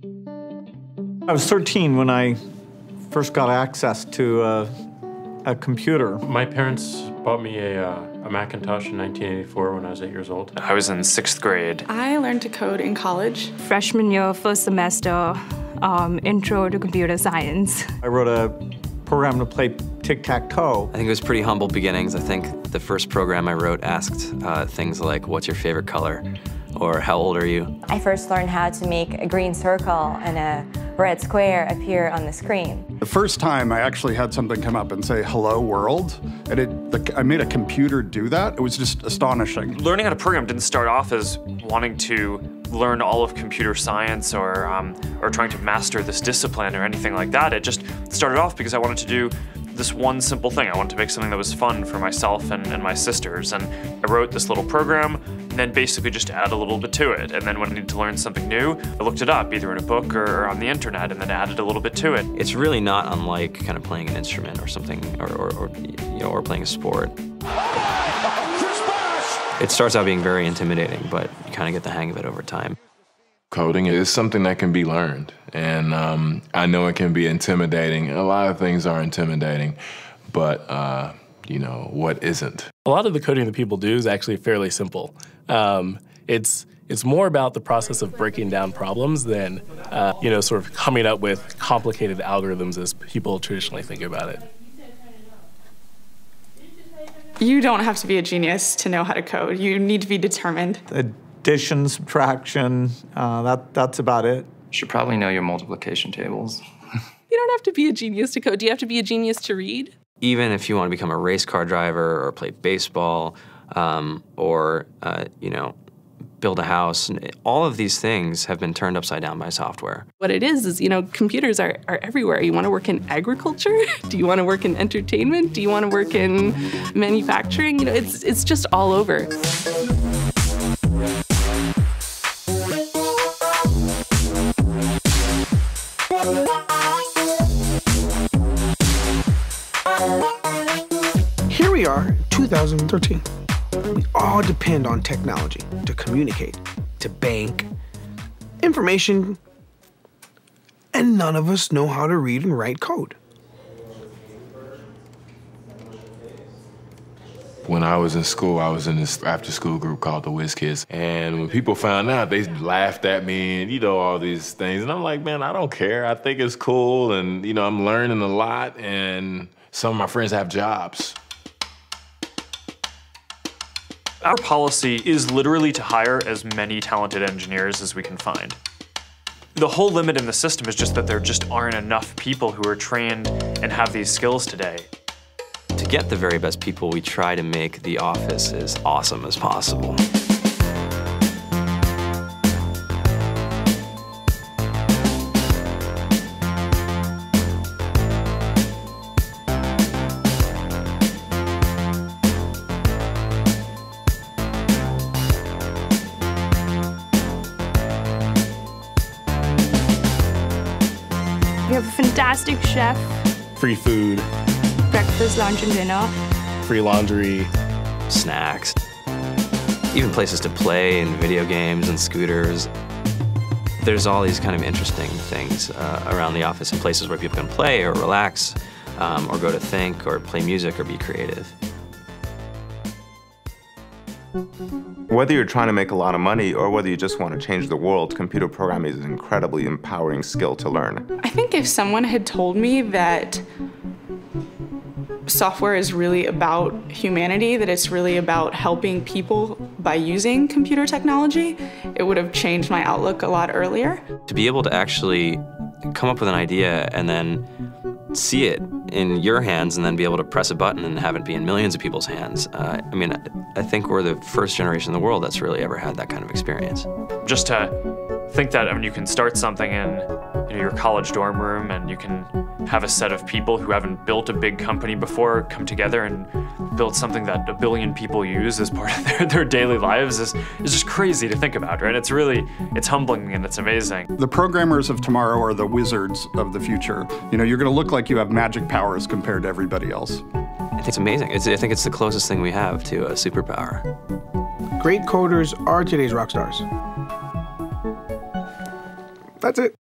I was 13 when I first got access to a computer. My parents bought me a Macintosh in 1984 when I was 8 years old. I was in 6th grade. I learned to code in college. Freshman year, first semester, intro to computer science. I wrote a program to play tic-tac-toe. I think it was pretty humble beginnings. I think the first program I wrote asked things like, what's your favorite color? Or how old are you? I first learned how to make a green circle and a red square appear on the screen. The first time I actually had something come up and say, hello world, and I made a computer do that. It was just astonishing. Learning how to program didn't start off as wanting to learn all of computer science or trying to master this discipline or anything like that. It just started off because I wanted to do this one simple thing. I wanted to make something that was fun for myself and my sisters. And I wrote this little program and then basically just add a little bit to it. And then when I needed to learn something new, I looked it up either in a book or on the internet and then added a little bit to it. It's really not unlike kind of playing an instrument or something, or playing a sport. It starts out being very intimidating, but you kind of get the hang of it over time. Coding is something that can be learned, and I know it can be intimidating. A lot of things are intimidating, but you know, what isn't? A lot of the coding that people do is actually fairly simple. It's more about the process of breaking down problems than sort of coming up with complicated algorithms as people traditionally think about it. You don't have to be a genius to know how to code. You need to be determined. Addition, subtraction, that's about it. You should probably know your multiplication tables. You don't have to be a genius to code. Do you have to be a genius to read? Even if you want to become a race car driver or play baseball or build a house, all of these things have been turned upside down by software. What it is, computers are everywhere. You want to work in agriculture? Do you want to work in entertainment? Do you want to work in manufacturing? It's just all over. Here we are, 2013. We all depend on technology to communicate, to bank, information, and none of us know how to read and write code. When I was in school, I was in this after-school group called the Whiz Kids, and when people found out, they laughed at me and all these things, and I'm like, man, I don't care. I think it's cool, and I'm learning a lot, and some of my friends have jobs. Our policy is literally to hire as many talented engineers as we can find. The whole limit in the system is just that there just aren't enough people who are trained and have these skills today. To get the very best people, we try to make the office as awesome as possible. We have a fantastic chef. Free food. Breakfast, lunch, and dinner. Free laundry. Snacks. Even places to play and video games and scooters. There's all these kind of interesting things around the office and places where people can play or relax or go to think or play music or be creative. Whether you're trying to make a lot of money or whether you just want to change the world, computer programming is an incredibly empowering skill to learn. I think if someone had told me that software is really about humanity, that it's really about helping people by using computer technology, it would have changed my outlook a lot earlier. To be able to actually come up with an idea and then see it in your hands and then be able to press a button and have it be in millions of people's hands. I think we're the first generation in the world that's really ever had that kind of experience. Just to think that you can start something in your college dorm room and you can have a set of people who haven't built a big company before come together and build something that 1 billion people use as part of their daily lives is just crazy to think about, right? It's humbling and it's amazing. The programmers of tomorrow are the wizards of the future. You're going to look like you have magic powers compared to everybody else. I think it's amazing. I think it's the closest thing we have to a superpower. Great coders are today's rock stars. That's it.